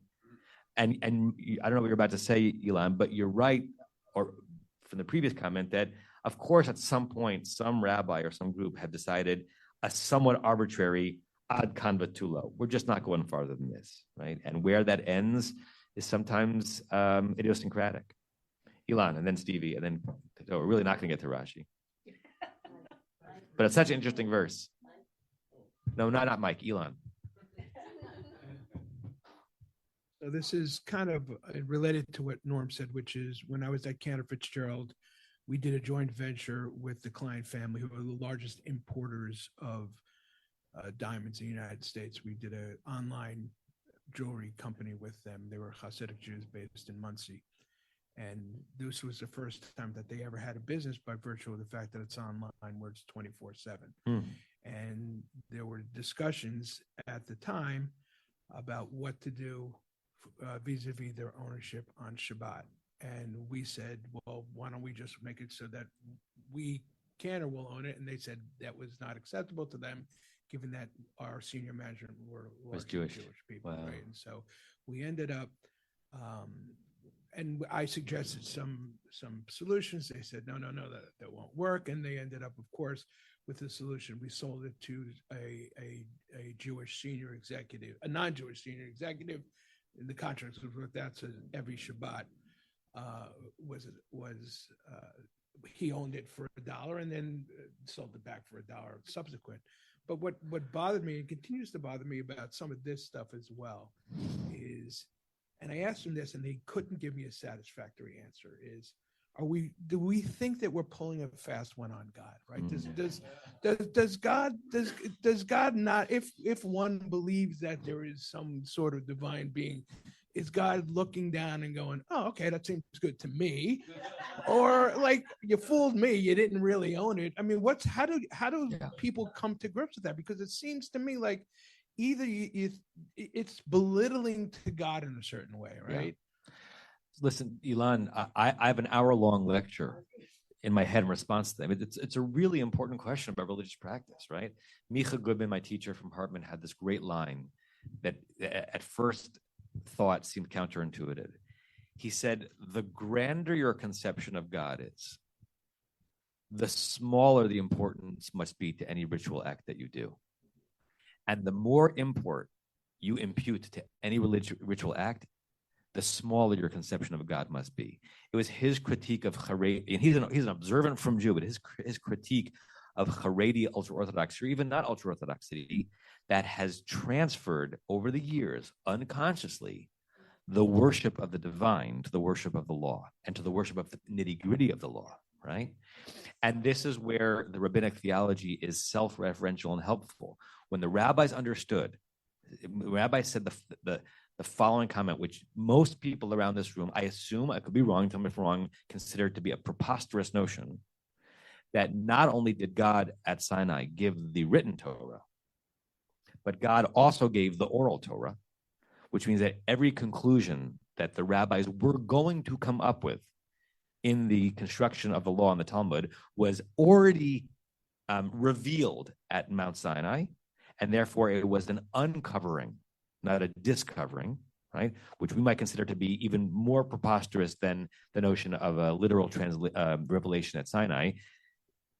And I don't know what you're about to say, Ilan, but you're right, or from the previous comment, that of course at some point some rabbi or some group had decided a somewhat arbitrary ad convatulo. We're just not going farther than this, right? And where that ends is sometimes idiosyncratic. Ilan, and then Stevie, and then we're really not going to get to Rashi. But it's such an interesting verse. No, not Mike, Ilan. So this is kind of related to what Norm said, which is when I was at Cantor Fitzgerald, we did a joint venture with the Klein family, who are the largest importers of diamonds in the United States. We did an online jewelry company with them. They were Hasidic Jews based in Muncie. And this was the first time that they ever had a business by virtue of the fact that it's online where it's 24/7. And there were discussions at the time about what to do vis-a-vis their ownership on Shabbat. And we said, well, why don't we just make it so that we can or will own it? And they said that was not acceptable to them, given that our senior management were Jewish people, wow. Right? And so we ended up, and I suggested some solutions. They said, no, that won't work. And they ended up, of course, with the solution. We sold it to a Jewish senior executive, a non-Jewish senior executive. In the contract was worked out, so every Shabbat he owned it for $1 and then sold it back for $1 subsequent. But what bothered me and continues to bother me about some of this stuff as well is, and I asked them this and they couldn't give me a satisfactory answer, is do we think that we're pulling a fast one on God, right? Does God not, if one believes that there is some sort of divine being, is God looking down and going, oh, okay, that seems good to me? Or like, you fooled me, you didn't really own it. I mean, how do people come to grips with that? Because it seems to me like either it's belittling to God in a certain way, right? Yeah. Listen, Ilan, I have an hour-long lecture in my head in response to them. It's a really important question about religious practice, right? Micha Goodman, my teacher from Hartman, had this great line that at first thought seemed counterintuitive. He said, the grander your conception of God is, the smaller the importance must be to any ritual act that you do. And the more import you impute to any ritual act, the smaller your conception of God must be. It was his critique of Haredi, and he's an observant from Jew, but his critique of Haredi ultra-Orthodox, or even not ultra-Orthodoxy, that has transferred over the years, unconsciously, the worship of the divine to the worship of the law, and to the worship of the nitty-gritty of the law, right? And this is where the rabbinic theology is self-referential and helpful. When the rabbis understood, the rabbis said the following comment, which most people around this room, I assume, I could be wrong, tell me if I'm wrong, consider it to be a preposterous notion, that not only did God at Sinai give the written Torah, but God also gave the oral Torah, which means that every conclusion that the rabbis were going to come up with in the construction of the law and the Talmud was already revealed at Mount Sinai, and therefore it was an uncovering, not a discovering, right? Which we might consider to be even more preposterous than the notion of a literal revelation at Sinai.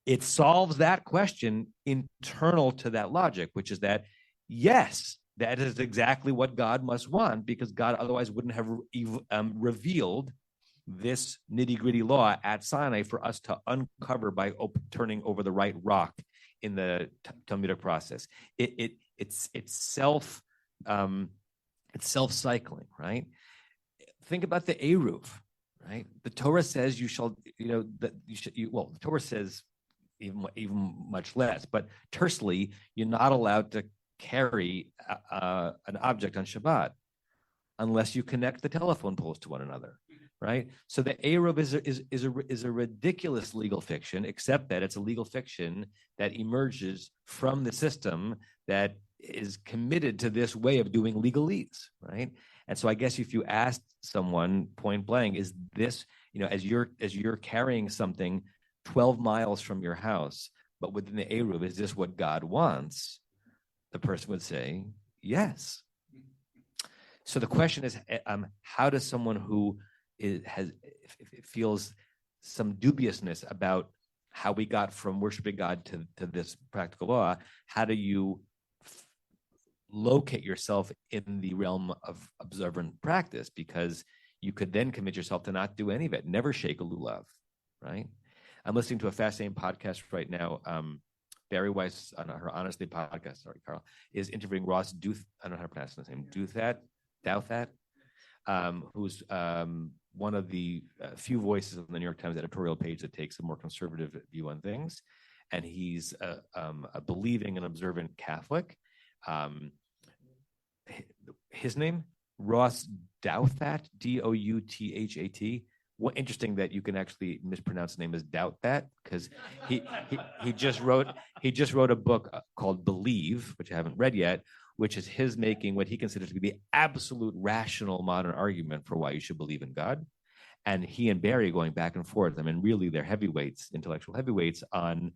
It solves that question internal to that logic, which is that, yes, that is exactly what God must want, because God otherwise wouldn't have revealed this nitty-gritty law at Sinai for us to uncover by turning over the right rock in the Talmudic process. It's self-cycling, right? Think about the Eruv, right? The Torah says you shall, the Torah says even much less, but tersely, you're not allowed to carry an object on Shabbat unless you connect the telephone poles to one another, right? So the Eruv is a ridiculous legal fiction, except that it's a legal fiction that emerges from the system that is committed to this way of doing legalese, right? And so I guess if you asked someone point blank, is this, as you're carrying something 12 miles from your house, but within the Eruv, is this what God wants? The person would say, yes. So the question is, how does someone who feels some dubiousness about how we got from worshiping God to this practical law, how do you locate yourself in the realm of observant practice? Because you could then commit yourself to not do any of it, never shake a lulav, right? I'm listening to a fascinating podcast right now. Barry Weiss on her Honestly podcast, sorry, Carl, is interviewing Ross Douthat, I don't know how to pronounce his name, Douthat, who's one of the few voices on the New York Times editorial page that takes a more conservative view on things. And he's a believing and observant Catholic. His name, Ross Douthat, Douthat. What interesting that you can actually mispronounce the name as Doubt That, because he just wrote a book called Believe, which I haven't read yet, which is his making what he considers to be the absolute rational modern argument for why you should believe in God. And he and Barry going back and forth. I mean, really, they're heavyweights, intellectual heavyweights on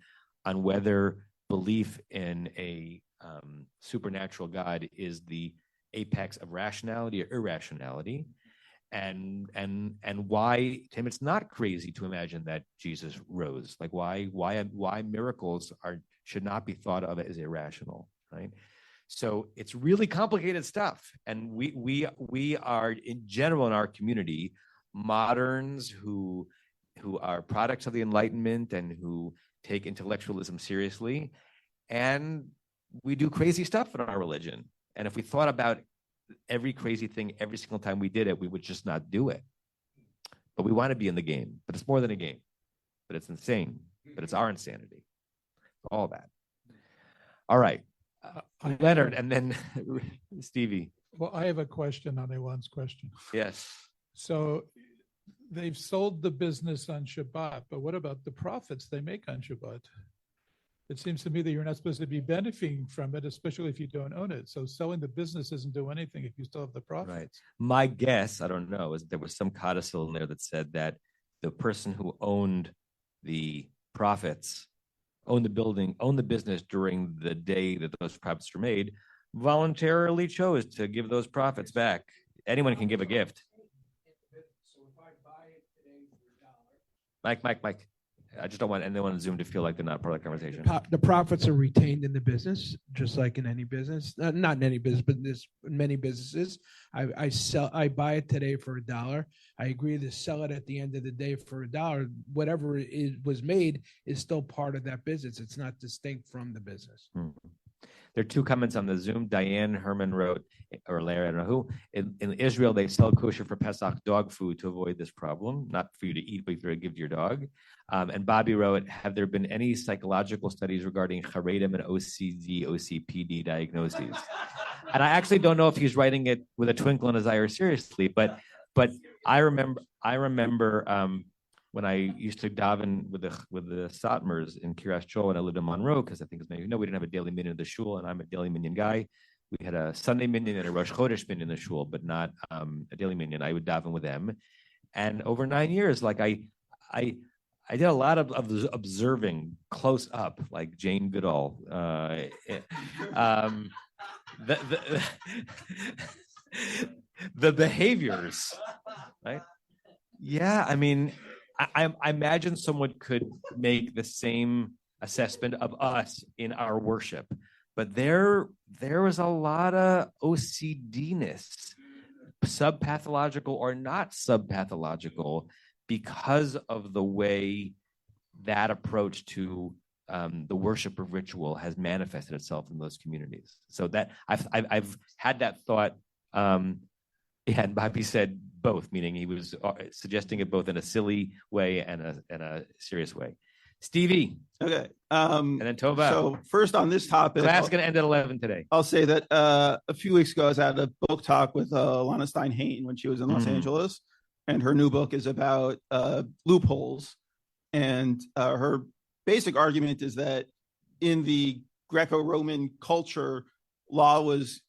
whether belief in a supernatural God is the apex of rationality or irrationality. And why, Tim, it's not crazy to imagine that Jesus rose. Like why miracles should not be thought of as irrational, right? So it's really complicated stuff. And we are, in general, in our community, moderns who are products of the Enlightenment and who take intellectualism seriously. And we do crazy stuff in our religion. And if we thought about every crazy thing every single time we did it, we would just not do it. But we want to be in the game. But it's more than a game. But it's insane. But it's our insanity. All that. All right. Leonard, and then Stevie. Well, I have a question on Ewan's question. Yes. So they've sold the business on Shabbat, but what about the profits they make on Shabbat? It seems to me that you're not supposed to be benefiting from it, especially if you don't own it. So selling the business doesn't do anything if you still have the profits. Right. My guess, I don't know, is there was some codicil in there that said that the person who owned the profits, owned the building, owned the business during the day that those profits were made, voluntarily chose to give those profits back. Anyone can give a gift. So if I buy it today for $1. Mike. I just don't want anyone on Zoom to feel like they're not part of the conversation. The profits are retained in the business, just like in any business. Not in any business, but in many businesses. I buy it today for $1. I agree to sell it at the end of the day for $1. Whatever it was made is still part of that business. It's not distinct from the business. There are two comments on the Zoom. Diane Herman wrote, or Larry, I don't know who, in Israel, they sell kosher for Pesach dog food to avoid this problem, not for you to eat, but for you to give to your dog. And Bobby wrote, have there been any psychological studies regarding Haredim and OCD, OCPD diagnoses? And I actually don't know if he's writing it with a twinkle in his eye or seriously, but I remember when I used to daven with the Satmars in Kiryas Joel when I lived in Monroe, because I think as many of you know, we didn't have a daily minyan in the shul, and I'm a daily minyan guy. We had a Sunday minyan and a Rosh Chodesh minyan in the shul, but not a daily minyan. I would daven with them, and over 9 years, like I I did a lot of observing close up, like Jane Goodall. The behaviors, right? Yeah, I mean, I imagine someone could make the same assessment of us in our worship, but there was a lot of OCD-ness, subpathological or not subpathological, because of the way that approach to the worship of ritual has manifested itself in those communities. So that I've had that thought. And Bobby said both, meaning he was suggesting it both in a silly way and a serious way. Stevie. Okay. And then Tova. So first on this topic, class going to end at 11 today. I'll say that a few weeks ago I was at a book talk with Lana Stein-Hain when she was in Los Angeles, and her new book is about loopholes. And her basic argument is that in the Greco-Roman culture, law was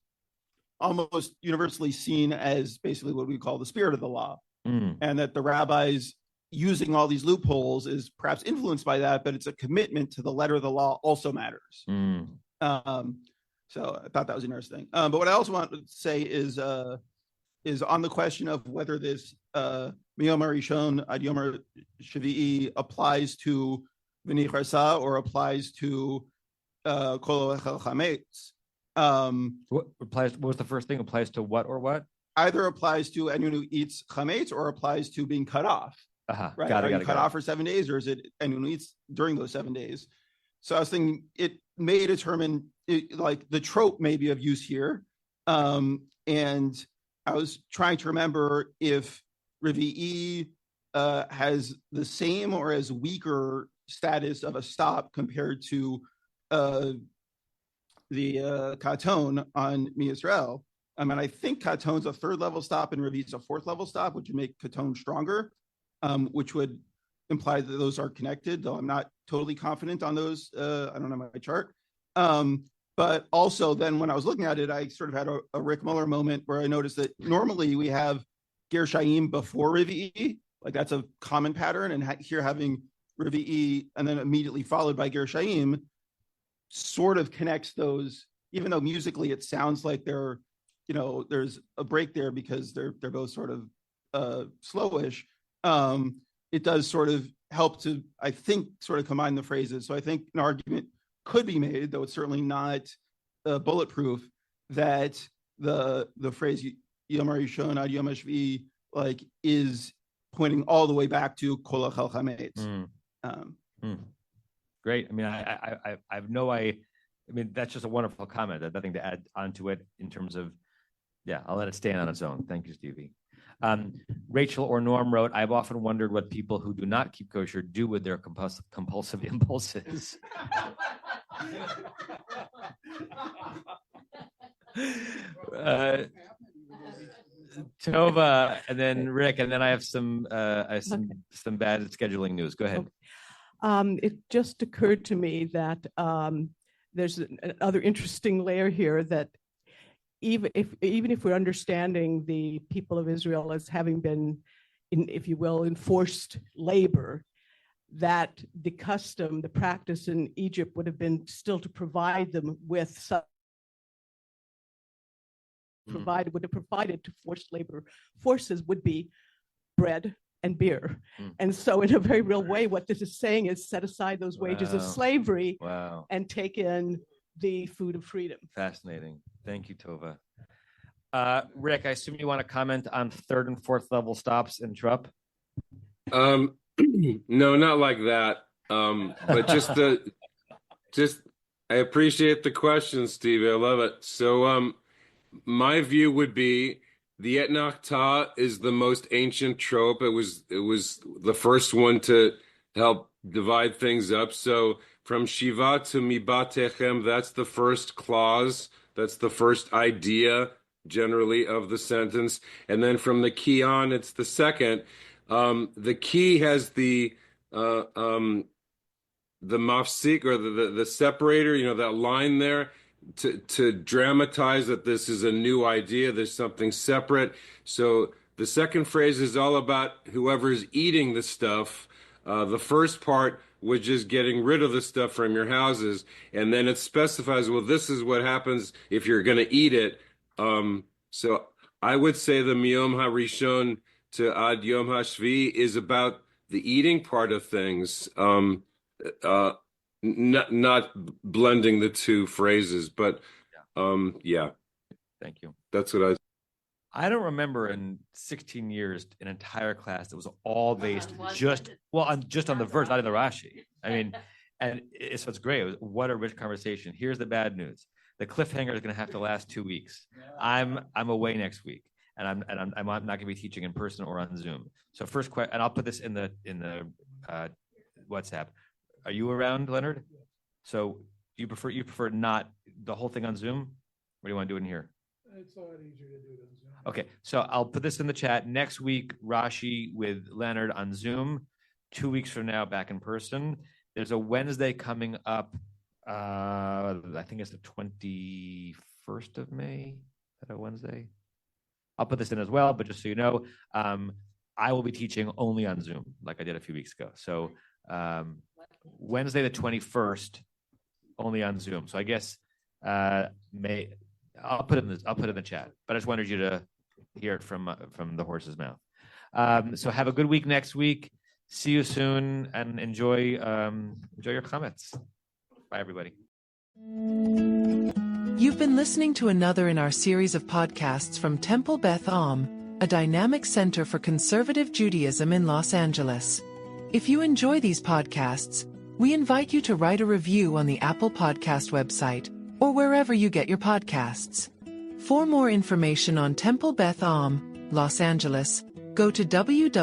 almost universally seen as basically what we call the spirit of the law, and that the rabbis using all these loopholes is perhaps influenced by that, but it's a commitment to the letter of the law also matters. So I thought that was interesting. But what I also want to say is on the question of whether this Miyom Rishon Ad Yom Shavi'i applies to V'nei Charsa or applies to Kol Echel Chametz. What was the first thing? Applies to what or what? Either applies to anyone who eats chametz or applies to being cut off. Right? Are you cut off for 7 days, or is it anyone who eats during those 7 days? So I was thinking it may determine like the trope maybe of use here. And I was trying to remember if Revi'i has the same or as weaker status of a stop compared to the Katon on Yisrael. I mean, I think Katon's a third level stop and Revi'i's a fourth level stop, which would make Katon stronger, which would imply that those are connected, though I'm not totally confident on those. I don't have my chart. But also then when I was looking at it, I sort of had a Rick Muller moment where I noticed that normally we have Ger Shaim before Revi'i, like that's a common pattern, and here having Revi'i and then immediately followed by Ger Shaim sort of connects those, even though musically it sounds like they're, there's a break there because they're both sort of slowish. It does sort of help to, I think, sort of combine the phrases. So I think an argument could be made, though it's certainly not bulletproof, that the phrase Yom Rishon Ad Yom Shvi like is pointing all the way back to Kol Echel Chametz. Great. I mean, I mean, that's just a wonderful comment. There's nothing to add onto it in terms of, I'll let it stand on its own. Thank you, Stevie. Rachel or Norm wrote, I've often wondered what people who do not keep kosher do with their compulsive impulses. Tova, and then Rick, and then I have some bad scheduling news. Go ahead. It just occurred to me that there's another interesting layer here, that even if we're understanding the people of Israel as having been, if you will, enforced labor, that the custom, the practice in Egypt would have been still to provide them with would have provided to forced labor forces would be bread and beer. And so in a very real way, what this is saying is set aside those wages of slavery and take in the food of freedom. Fascinating. Thank you, Tova. Rick, I assume you want to comment on third and fourth level stops in Trupp? No, not like that. But I appreciate the question, Steve. I love it. So my view would be the Etnach Ta is the most ancient trope. It was the first one to help divide things up. So from Shiva to Mibatechem, that's the first clause. That's the first idea, generally, of the sentence. And then from the key on, it's the second. The key has the mafsik, or the separator, that line there, to dramatize that this is a new idea, there's something separate. So the second phrase is all about whoever's eating the stuff, The first part was just getting rid of the stuff from your houses, and then it specifies, well, this is what happens if you're going to eat it. So I would say the Miyom HaRishon to Ad Yom HaShvi is about the eating part of things, not blending the two phrases, but yeah. Thank you. That's what I don't remember in 16 years an entire class that was all based just on the verse, not in the Rashi. I mean, and so it's great. What a rich conversation. Here's the bad news: the cliffhanger is going to have to last 2 weeks. I'm away next week, and I'm not going to be teaching in person or on Zoom. So first question, and I'll put this in the WhatsApp. Are you around, Leonard? So you prefer not the whole thing on Zoom? What do you want to do in here? It's a lot easier to do it on Zoom. Okay, so I'll put this in the chat. Next week, Rashi with Leonard on Zoom. 2 weeks from now, back in person. There's a Wednesday coming up. I think it's the 21st of May. Is that a Wednesday? I'll put this in as well, but just so you know, I will be teaching only on Zoom, like I did a few weeks ago. So Wednesday the 21st, only on Zoom. So I guess I'll put it in the chat, but I just wanted you to hear it from the horse's mouth. So have a good week next week. See you soon, and enjoy your comments. Bye, everybody. You've been listening to another in our series of podcasts from Temple Beth Am, a dynamic center for conservative Judaism in Los Angeles. If you enjoy these podcasts, we invite you to write a review on the Apple Podcast website or wherever you get your podcasts. For more information on Temple Beth Am, Los Angeles, go to www.tbala.org.